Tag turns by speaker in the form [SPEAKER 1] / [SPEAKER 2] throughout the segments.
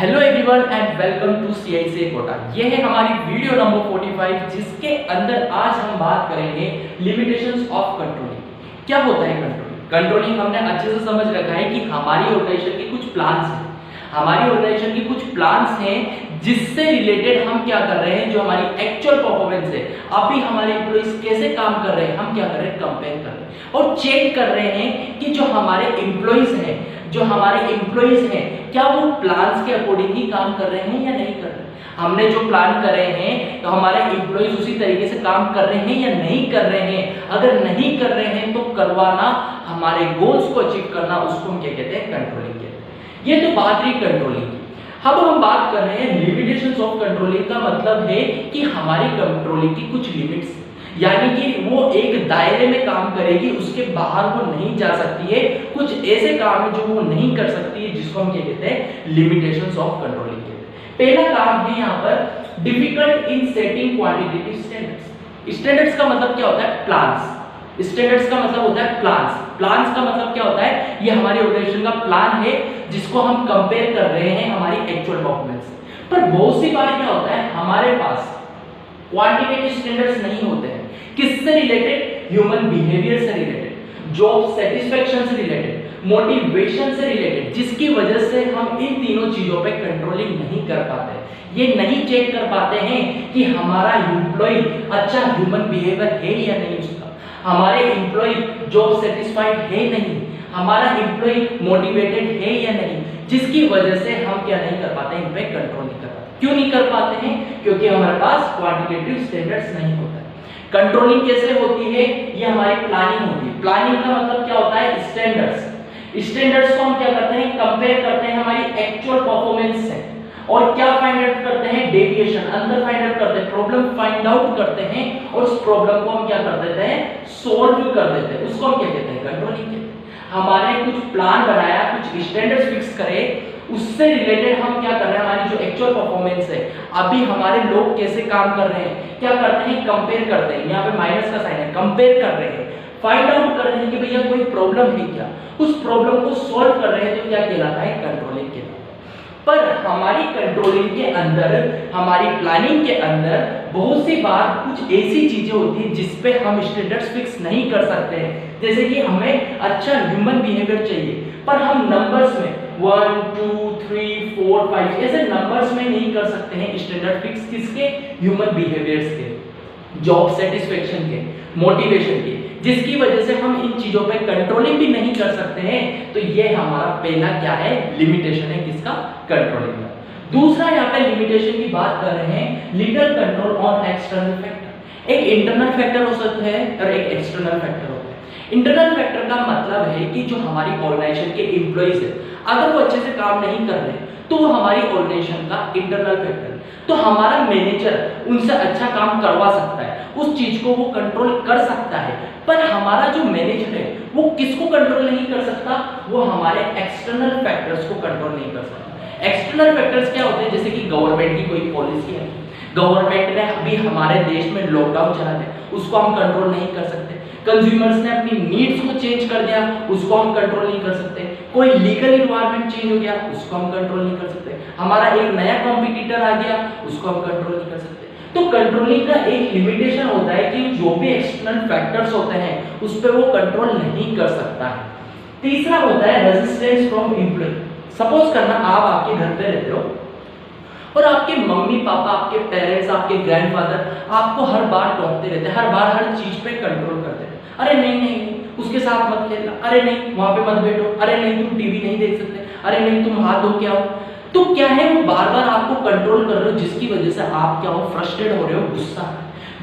[SPEAKER 1] Hello everyone and welcome to CIC Kota. ये है हमारी वीडियो नंबर 45 जिसके अंदर आज हम बात करेंगे लिमिटेशंस ऑफ कंट्रोलिंग। क्या होता है कंट्रोलिंग? कंट्रोलिंग हमने अच्छे से समझ रखा है कि हमारी ऑर्गेनाइजेशन के कुछ प्लान्स हैं, हमारी ऑर्गेनाइजेशन के कुछ प्लान्स हैं जिससे रिलेटेड हम क्या कर रहे हैं, जो हमारी एक्चुअल परफॉर्मेंस है, अभी हमारे एम्प्लॉइज कैसे काम कर रहे हैं, हम क्या कर रहे हैं, कंपेयर कर रहे हैं और चेक कर रहे हैं कि जो हमारे एम्प्लॉइज हैं, जो हमारे एम्प्लॉइज हैं, क्या वो प्लान्स के अकॉर्डिंग ही काम कर रहे हैं या नहीं कर रहे हैं। हमने जो प्लान कर रहे हैं तो हमारे एम्प्लॉइज उसी तरीके से काम कर रहे हैं या नहीं कर रहे हैं। अगर नहीं कर रहे हैं तो करवाना, हमारे गोल्स को अचीव करना, उसको हम क्या कहते हैं, कंट्रोलिंग कहते हैं। ये तो बात रही कंट्रोलिंग की। अब हम बात कर रहे हैं लिमिटेशंस ऑफ कंट्रोलिंग। का मतलब है कि हमारी कंट्रोलिंग की कुछ लिमिट्स, यानी कि वो एक दायरे में काम करेगी, उसके बाहर वो नहीं जा सकती है। कुछ ऐसे काम है जो वो नहीं कर सकती है, जिसको हम क्या कहते हैं, लिमिटेशंस ऑफ कंट्रोलिंग कहते हैं। पहला काम है यहाँ पर difficult in setting quantitative standards. Standards का मतलब क्या होता है, प्लान्स। स्टैंडर्ड्स का मतलब होता है प्लान्स। प्लान्स का मतलब क्या होता है, ये हमारी ऑर्गेनाइजेशन का प्लान है जिसको हम कंपेयर कर रहे हैं हमारी एक्चुअल परफॉर्मेंस से। पर बहुत सी बार क्या होता है, हमारे पास क्वांटिटेटिव स्टैंडर्ड्स नहीं होते हैं। किससे रिलेटेड? ह्यूमन बिहेवियर से रिलेटेड, जॉब सेटिस्फैक्शन से रिलेटेड, मोटिवेशन से रिलेटेड, जिसकी वजह से हम इन तीनों चीजों पे कंट्रोलिंग नहीं कर पाते। ये नहीं चेक कर पाते हैं कि हमारा एम्प्लॉय अच्छा ह्यूमन बिहेवियर है या नहीं, उसका हमारे एम्प्लॉय जॉब सेटिस्फाइड है नहीं, हमारा एम्प्लॉय मोटिवेटेड है या नहीं, जिसकी वजह से हम क्या नहीं कर पाते, इन पे कंट्रोल नहीं कर पाते। क्यों नहीं कर पाते हैं? क्योंकि हमारे पास क्वांटिटेटिव स्टैंडर्ड्स नहीं होता है। कंट्रोलिंग कैसे होती है? ये हमारी प्लानिंग होती है। प्लानिंग का मतलब क्या होता है, स्टैंडर्ड्स। स्टैंडर्ड्स को हम क्या करते हैं, कंपेयर करते हैं हमारी एक्चुअल परफॉर्मेंस से, और क्या फाइंड आउट करते हैं, डेविएशन, अंतर फाइंड आउट करते हैं, प्रॉब्लम फाइंड आउट करते हैं, और उस प्रॉब्लम को हम क्या कर देते हैं, सोल्व कर देते हैं। उसको हम क्या कहते हैं, कंट्रोलिंग कहते हैं। हमारे कुछ प्लान बनाया, कुछ स्टैंडर्ड्स फिक्स करे, उससे रिलेटेड हम क्या कर रहे हैं, हमारी जो एक्चुअल परफॉर्मेंस है, अभी हमारे लोग कैसे काम कर रहे हैं, क्या करते हैं, कंपेयर करते हैं। यहाँ पे माइनस का साइन है, कंपेयर कर रहे हैं, फाइंड आउट कर रहे हैं कि भैया कोई प्रॉब्लम है क्या, उस प्रॉब्लम को सॉल्व कर रहे हैं, तो क्या कहलाता है, कंट्रोलिंग कहलाता है। पर हमारी कंट्रोलिंग के अंदर, हमारी प्लानिंग के अंदर बहुत सी बार कुछ ऐसी चीजें होती हैं जिस पे हम स्टैंडर्ड्स फिक्स नहीं कर सकते हैं। जैसे कि हमें अच्छा ह्यूमन बिहेवियर चाहिए, पर हम नंबर्स में 1 2 3 4 5 ऐसे नंबर्स में नहीं कर सकते हैं स्टैंडर्ड फिक्स। किसके? ह्यूमन बिहेवियर्स के, जॉब सेटिस्फैक्शन के, मोटिवेशन के, जिसकी वजह से हम इन चीजों पे कंट्रोलिंग भी नहीं कर सकते हैं। तो ये हमारा पहला क्या है, लिमिटेशन है, किसका, कंट्रोलिंग का। दूसरा यहाँ पे लिमिटेशन की बात कर रहे हैं, legal control on external factor. एक इंटरनल फैक्टर हो सकता है और एक एक्सटर्नल फैक्टर होता है। इंटरनल फैक्टर का मतलब है कि जो हमारी ऑर्गेनाइजेशन के एम्प्लॉइज है, अगर वो अच्छे से काम नहीं कर रहे तो वो हमारी ऑर्गेनाइजेशन का इंटरनल फैक्टर। तो हमारा मैनेजर उनसे अच्छा काम करवा सकता है, उस चीज को वो कंट्रोल कर सकता है, पर हमारा जो मैनेजर है वो किसको कंट्रोल नहीं कर सकता, वो हमारे एक्सटर्नल फैक्टर्स को कंट्रोल नहीं कर सकता। एक्सटर्नल फैक्टर्स क्या होते हैं? जैसे कि गवर्नमेंट की कोई पॉलिसी है, गवर्नमेंट ने अभी हमारे देश में लॉकडाउन चला दिया, उसको हम कंट्रोल नहीं कर सकते। कंज्यूमर्स ने अपनी नीड्स को चेंज कर दिया, उसको हम कंट्रोल नहीं कर सकते। कोई लीगल इन्वायरमेंट चेंज हो गया, उसको हम कंट्रोल नहीं कर सकते। हमारा एक नया कॉम्पिटिटर आ गया, उसको हम कंट्रोल नहीं कर सकते। तो कंट्रोलिंग का एक लिमिटेशन होता है कि जो भी एक्सटर्नल फैक्टर्स होते हैं उस पर वो कंट्रोल नहीं कर सकता है। तीसरा होता है रेजिस्टेंस फ्रॉम एम्प्लॉय। सपोज करना आप आपके घर पे रहते हो और आपके मम्मी पापा, आपके पेरेंट्स, आपके ग्रैंडफादर आपको हर बार टोकते रहते हैं, हर बार हर चीज पे कंट्रोल करते हैं। अरे नहीं नहीं उसके साथ मत खेलना, अरे नहीं वहां पे मत बैठो, अरे नहीं तुम टीवी नहीं देख सकते, अरे नहीं तुम हाथ धो के आओ। तो क्या है, वो बार बार आपको कंट्रोल कर रहे हो, जिसकी वजह से आप क्या हो, फ्रस्ट्रेट हो रहे हो, गुस्सा।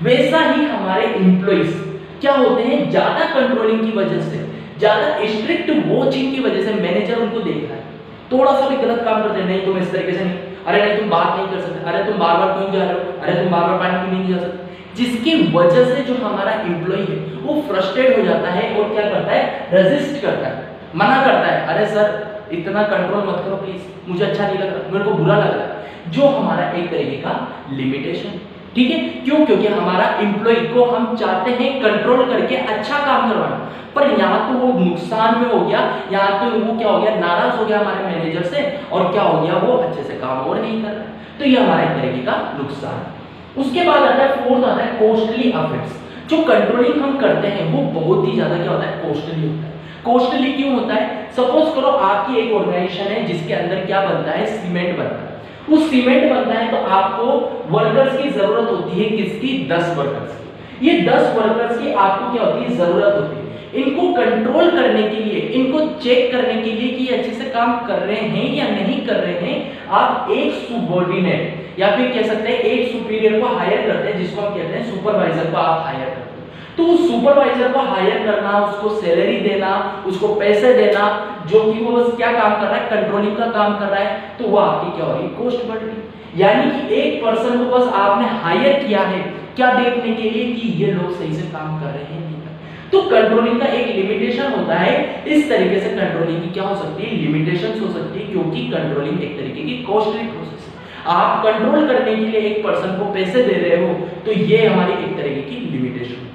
[SPEAKER 1] वैसा ही हमारे एम्प्लॉइज क्या होते हैं, ज्यादा कंट्रोलिंग की वजह से, ज्यादा स्ट्रिक्ट वॉचिंग की वजह से मैनेजर उनको देख रहा है, थोड़ा सा भी गलत काम करते हैं, नहीं तुम इस तरीके से नहीं, अरे नहीं तुम बात नहीं कर सकते, अरे तुम बार बार क्यों जा रहे हो, अरे तुम बार बार पानी पीने नहीं जा सकते। जिसकी वजह से जो हमारा एम्प्लॉय है वो फ्रस्ट्रेट हो जाता है और क्या करता है, रेजिस्ट करता है, मना करता है, अरे सर इतना कंट्रोल मत करो प्लीज, मुझे अच्छा नहीं लग रहा, मेरे को बुरा लग रहा है। जो हमारा एक तरीके का लिमिटेशन। ठीक है, क्यों? क्योंकि हमारा एम्प्लॉय को हम चाहते हैं कंट्रोल करके अच्छा काम करवाना, पर यहाँ तो वो नुकसान में हो गया, यहाँ तो वो क्या हो गया, नाराज हो गया हमारे मैनेजर से, और क्या हो गया, वो अच्छे से काम और नहीं कर रहा, तो ये हमारा एक तरीके का नुकसान। उसके बाद आता है फोर्थ, आता है कॉस्टली अफेक्ट्स। जो कंट्रोलिंग हम करते हैं वो बहुत ही ज्यादा क्या होता है, कॉस्टली होता है। कॉस्टली क्यों होता है? सपोज करो आपकी एक ऑर्गेनाइजेशन है जिसके अंदर क्या बनता है, सीमेंट बनता है। वो सीमेंट बनता है तो आपको वर्कर्स की जरूरत होती है, किसकी? 10 वर्कर्स की। ये 10 वर्कर्स की आपको क्या होती है, जरूरत होती है। इनको कंट्रोल करने के लिए, इनको चेक करने के लिए कि ये अच्छे से काम कर रहे हैं या नहीं कर रहे हैं, आप एक सुबॉर्डिनेट या फिर कह सकते हैं एक सुपीरियर को हायर करते हैं, जिसको हम कहते हैं सुपरवाइजर को आप हायर करते हैं। तो उस सुपरवाइजर को हायर करना, उसको सैलरी देना, उसको पैसे देना, जो कि वो बस क्या काम कर रहा है, कंट्रोलिंग का काम कर रहा है, तो वो आपकी क्या हो रही है, कॉस्ट बढ़ रही है। यानी कि एक पर्सन को बस आपने हायर किया है क्या देखने के लिए कि ये लोग सही से काम कर रहे हैं, नहीं कर। तो कंट्रोलिंग का एक लिमिटेशन होता है। इस तरीके से कंट्रोलिंग की क्या हो सकती है, लिमिटेशंस हो सकती है, क्योंकि कंट्रोलिंग एक तरीके की कॉस्टली प्रोसेस है। आप कंट्रोल करने के लिए एक पर्सन को पैसे दे रहे हो, तो ये हमारी एक तरीके की लिमिटेशन।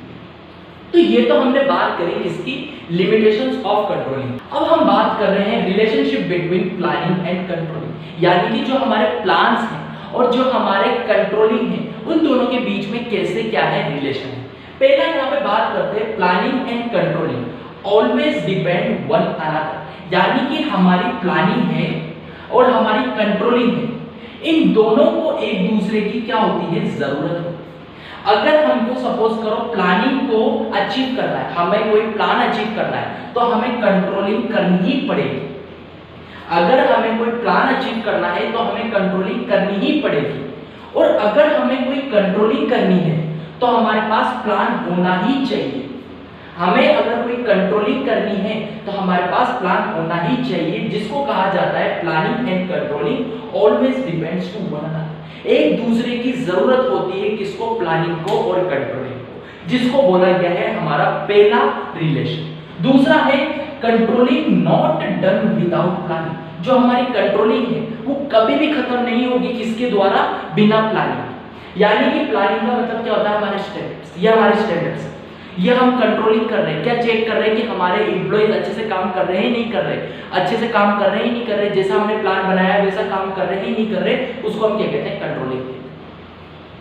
[SPEAKER 1] तो ये तो हमने बात करी किसकी, लिमिटेशंस ऑफ कंट्रोलिंग। अब हम बात कर रहे हैं relationship between planning and controlling, यानी कि जो हमारे प्लान्स हैं और जो हमारे कंट्रोलिंग है, उन दोनों के बीच में कैसे क्या है, रिलेशन है। पहला यहाँ पे बात करते हैं, planning and controlling always depend one another, यानी कि हमारी प्लानिंग है और हमारी कंट्रोलिंग है, इन दोनों को एक दूसरे की क्या होती है, जरूरत होती है। अगर हमको सपोज करो प्लानिंग को अचीव करना है, हमें कोई प्लान अचीव करना है, तो हमें कंट्रोलिंग करनी ही पड़ेगी। अगर हमें कोई प्लान अचीव करना है तो हमें कंट्रोलिंग करनी ही पड़ेगी। और अगर हमें कोई कंट्रोलिंग करनी है तो हमारे पास प्लान होना ही चाहिए। हमें अगर कोई कंट्रोलिंग करनी है तो हमारे पास प्लान होना ही चाहिए, जिसको कहा जाता है planning and controlling always depends to one another. एक दूसरे की जरूरत होती है, किसको, प्लानिंग को और कंट्रोलिंग को, जिसको बोला गया है हमारा पहला रिलेशन। दूसरा है controlling not done without planning. जो हमारी कंट्रोलिंग है वो कभी भी खत्म नहीं होगी, किसके द्वारा, बिना प्लानिंग। यानी कि प्लानिंग का मतलब क्या होता है, हमारे स्टैंडर्ड्स, ये हमारे स्टैंडर्ड्स, ये हम कंट्रोलिंग कर रहे हैं, क्या चेक कर रहे हैं कि हमारे एम्प्लॉइज अच्छे से काम कर रहे हैं, नहीं कर रहे, अच्छे से काम कर रहे हैं, नहीं कर रहे, जैसा हमने प्लान बनाया वैसा काम कर रहे हैं, नहीं कर रहे, उसको हम क्या कहते हैं, कंट्रोलिंग।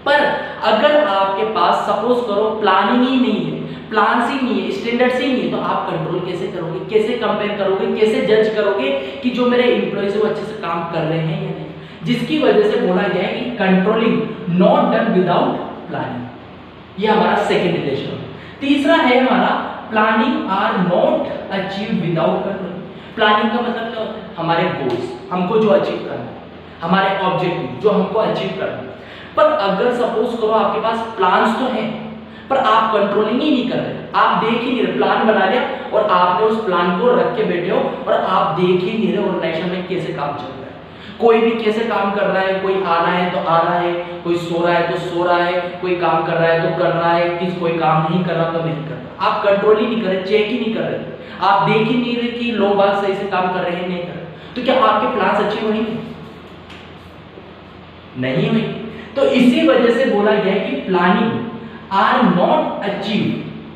[SPEAKER 1] पर अगर आपके पास सपोज करो प्लानिंग ही नहीं है, प्लान ही नहीं है, स्टैंडर्ड्स ही नहीं है, तो आप कंट्रोल कैसे करोगे, कैसे कंपेयर करोगे, कैसे जज करोगे कि जो मेरे एम्प्लॉइज है वो अच्छे से काम कर रहे हैं या नहीं। जिसकी वजह से बोला गया है कि controlling not done without planning. ये हमारा सेकेंड रिलेशन। तीसरा है हमारा planning are not achieve without controlling. Planning का मतलब क्या होता है, हमारे गोल्स, हमको जो अचीव करना है, हमारे ऑब्जेक्टिव जो हमको अचीव करना है। पर अगर सपोज करो आपके पास प्लान्स तो हैं पर आप कंट्रोलिंग ही नहीं कर रहे, आप देख ही नहीं रहे, प्लान बना लिया और आपने उस प्लान को रख के बैठे हो और आप देख ही नहीं रहे ऑर्गेनाइजेशन में कैसे काम चल रहा है, कोई भी कैसे काम कर रहा है, कोई आ रहा है तो आ रहा है, कोई सो रहा है तो सो रहा है, कोई काम कर रहा है तो कर रहा है, किस कोई काम नहीं कर रहा तो नहीं कर रहा। आप कंट्रोल ही नहीं कर रहे, चेक ही नहीं कर रहे, आप देख ही नहीं रहे कि लोग बात सही से काम कर रहे हैं, नहीं कर रहे, तो क्या आपके प्लान्स अच्छे होंगे, नहीं हुई। तो इसी वजह से बोला गया है कि planning are not achieve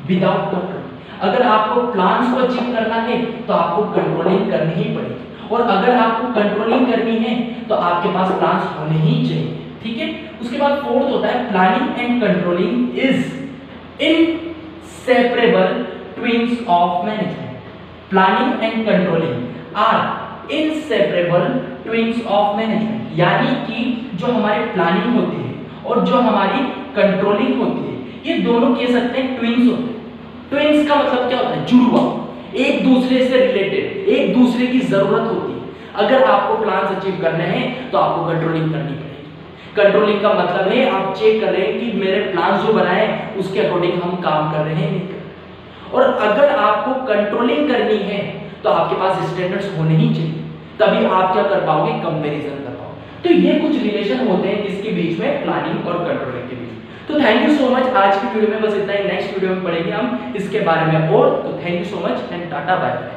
[SPEAKER 1] without control. अगर आपको प्लान्स को अचीव करना है तो आपको कंट्रोलिंग करनी ही पड़ेगी, और अगर आपको कंट्रोलिंग करनी है तो आपके पास प्लान्स होने ही चाहिए, ठीक है। उसके बाद फोर्थ होता है planning and controlling is inseparable twins of management. Planning and controlling are inseparable twins of management, यानी कि जो हमारी प्लानिंग होती है और जो हमारी कंट्रोलिंग होती है, ये दोनों कह सकते हैं ट्विन्स होते हैं। ट्विन्स का मतलब क्या होता है, जुड़वा, एक दूसरे से रिलेटेड, एक दूसरे की जरूरत होती है। अगर आपको प्लान्स अचीव करने हैं तो आपको कंट्रोलिंग करनी पड़ेगी। कंट्रोलिंग का मतलब है आप चेक कर रहे हैं कि मेरे प्लान्स जो बनाए उसके अकॉर्डिंग हम काम कर रहे हैं, नहीं कर रहे। और अगर आपको कंट्रोलिंग करनी है तो आपके पास स्टैंडर्ड्स होने ही चाहिए, तभी आप क्या कर पाओगे, कंपैरिजन कर पाओगे। तो ये कुछ रिलेशन होते हैं जिसके बीच में, प्लानिंग और कंट्रोलिंग के बीच। तो थैंक यू सो मच, आज की वीडियो में बस इतना ही। नेक्स्ट वीडियो में पढ़ेंगे हम इसके बारे में और। तो thank you so much and tata bye bye.